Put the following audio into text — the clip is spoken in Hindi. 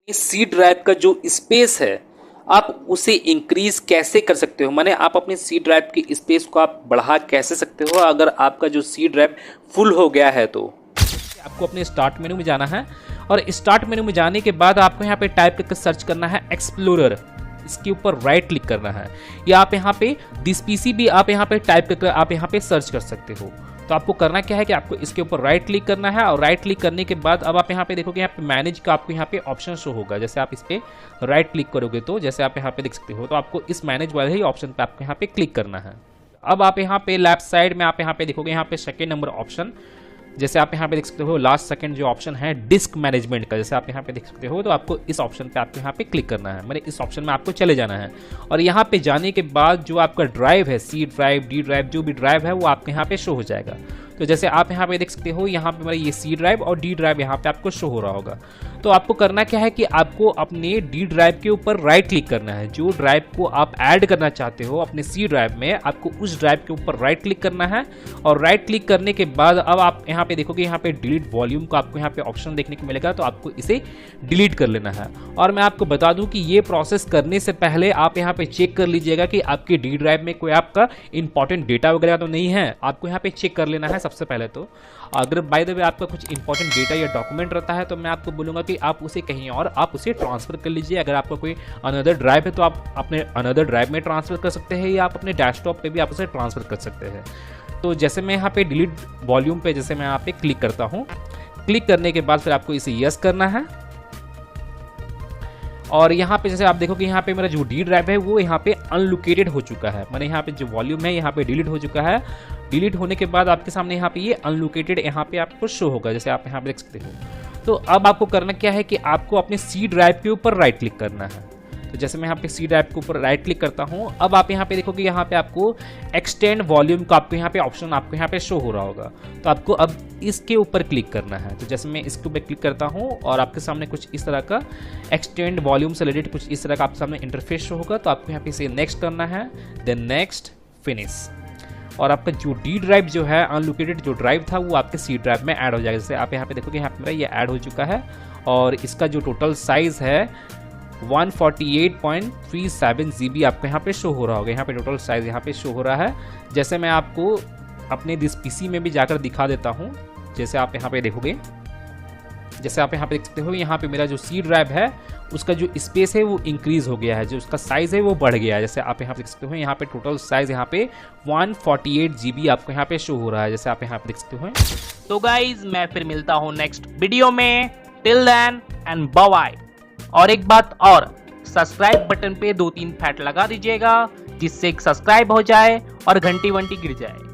इस सी ड्राइव का जो स्पेस है आप उसे इंक्रीज कैसे कर सकते हो, माने आप अपने सी ड्राइव की स्पेस को आप बढ़ा कैसे सकते हो अगर आपका जो सी ड्राइव फुल हो गया है। तो आपको अपने स्टार्ट मेनू में जाना है और स्टार्ट मेनू में जाने के बाद आपको यहाँ पे टाइप करके सर्च करना है एक्सप्लोरर। इसके ऊपर राइट क्लिक करना है या आप यहाँ पे दिस पीसी भी आप यहाँ पे टाइप करके आप यहाँ पे सर्च कर सकते हो। तो आपको करना क्या है कि आपको इसके ऊपर राइट क्लिक करना है और राइट क्लिक करने के बाद अब आप यहाँ पे देखोगे यहाँ पे मैनेज का आपको यहाँ पे ऑप्शन शो होगा। जैसे आप इस पर राइट क्लिक करोगे तो जैसे आप यहाँ पे देख सकते हो तो आपको इस मैनेज वाले ही ऑप्शन पे आपको यहाँ पे क्लिक करना है। अब आप यहाँ पे लेफ्ट साइड में आप यहाँ पे देखोगे यहाँ पे सेकेंड नंबर ऑप्शन, जैसे आप यहाँ पे देख सकते हो लास्ट सेकंड जो ऑप्शन है डिस्क मैनेजमेंट का, जैसे आप यहाँ पे देख सकते हो तो आपको इस ऑप्शन पे आपको यहाँ पे क्लिक करना है, मतलब इस ऑप्शन में आपको चले जाना है। और यहाँ पे जाने के बाद जो आपका ड्राइव है सी ड्राइव डी ड्राइव जो भी ड्राइव है वो आपके यहाँ पे शो हो जाएगा। तो जैसे आप यहाँ पे देख सकते हो यहाँ पे मतलब ये सी ड्राइव और डी ड्राइव यहाँ पे आपको शो हो रहा होगा। तो आपको करना क्या है कि आपको अपने डी ड्राइव के ऊपर राइट क्लिक करना है। जो ड्राइव को आप ऐड करना चाहते हो अपने सी ड्राइव में आपको उस ड्राइव के ऊपर राइट क्लिक करना है। और राइट क्लिक करने के बाद अब आप यहाँ पे देखोगे यहाँ पे डिलीट वॉल्यूम का आपको यहाँ पे ऑप्शन देखने को मिलेगा, तो आपको इसे डिलीट कर लेना है। और मैं आपको बता दूं कि ये प्रोसेस करने से पहले आप यहाँ पे चेक कर लीजिएगा कि आपकी डी ड्राइव में कोई आपका इंपॉर्टेंट डेटा वगैरह तो नहीं है। आपको यहाँ पे चेक कर लेना है सबसे पहले। तो अगर बाय द वे आपका कुछ इंपॉर्टेंट डेटा या डॉक्यूमेंट रहता है तो मैं आपको बोलूंगा कि आप उसे कहीं और आप उसे ट्रांसफर कर लीजिए। अगर आपका कोई अनदर ड्राइव है तो आप अपने अनदर ड्राइव में ट्रांसफर कर सकते हैं या आप अपने डेस्कटॉप पे भी आप उसे ट्रांसफर कर सकते हैं। तो जैसे मैं यहाँ पे डिलीट वॉल्यूम पे जैसे मैं यहाँ पे क्लिक करता हूँ, क्लिक करने के बाद फिर आपको इसे यस करना है। और यहाँ पे जैसे आप देखो कि यहाँ पे मेरा जो डी ड्राइव है वो यहाँ पे अनलोकेटेड हो चुका है, मैंने यहाँ पे जो वॉल्यूम है यहाँ पे डिलीट हो चुका है। डिलीट होने के बाद आपके सामने यहाँ पे ये अनलोकेटेड यहाँ पे आपको शो होगा, जैसे आप यहाँ पे देख सकते हो। तो अब आपको करना क्या है कि आपको अपने सी ड्राइव के ऊपर राइट क्लिक करना है। तो जैसे मैं यहाँ पे सी ड्राइव के ऊपर राइट क्लिक करता हूँ, अब आप यहाँ पे देखोगे यहाँ पे आपको एक्सटेंड वॉल्यूम का आपको यहाँ पे ऑप्शन आपको यहाँ पे शो हो रहा होगा। तो आपको अब इसके ऊपर क्लिक करना है। तो जैसे मैं इसके ऊपर क्लिक करता हूँ और आपके सामने कुछ इस तरह का एक्सटेंड वॉल्यूम से रिलेटेड कुछ इस तरह का आपके सामने इंटरफेस शो होगा। तो आपको यहाँ पे इसे नेक्स्ट करना है, देन नेक्स्ट, फिनिश। और आपका जो डी ड्राइव जो है अनलोकेटेड जो ड्राइव था वो आपके सी ड्राइव में ऐड हो जाएगा। जैसे आप यहाँ पे देखोगे यहाँ पे मेरा ये ऐड हो चुका है और इसका जो टोटल साइज है 148.37 GB आपको यहाँ पे शो हो रहा होगा। यहाँ पे टोटल साइज यहाँ पे शो हो रहा है। जैसे मैं आपको अपने दिस पीसी में भी जाकर दिखा देता हूँ, जैसे आप यहाँ पे देखोगे, जैसे आप यहाँ पे देख सकते हो यहाँ पे मेरा जो सी ड्राइव है उसका जो स्पेस है वो इंक्रीज हो गया है, जो उसका साइज है वो बढ़ गया है। जैसे आप यहाँ पे देख सकते हो यहाँ पे टोटल साइज यहाँ पे 148 GB आपको यहाँ पे शो हो रहा है, जैसे आप यहाँ पे देख सकते हो। तो गाइज मैं फिर मिलता हूँ नेक्स्ट वीडियो में, टिल देन एंड बाय। और एक बात और, सब्सक्राइब बटन पे 2-3 फैट लगा दीजिएगा जिससे सब्सक्राइब हो जाए और घंटी वंटी गिर जाए।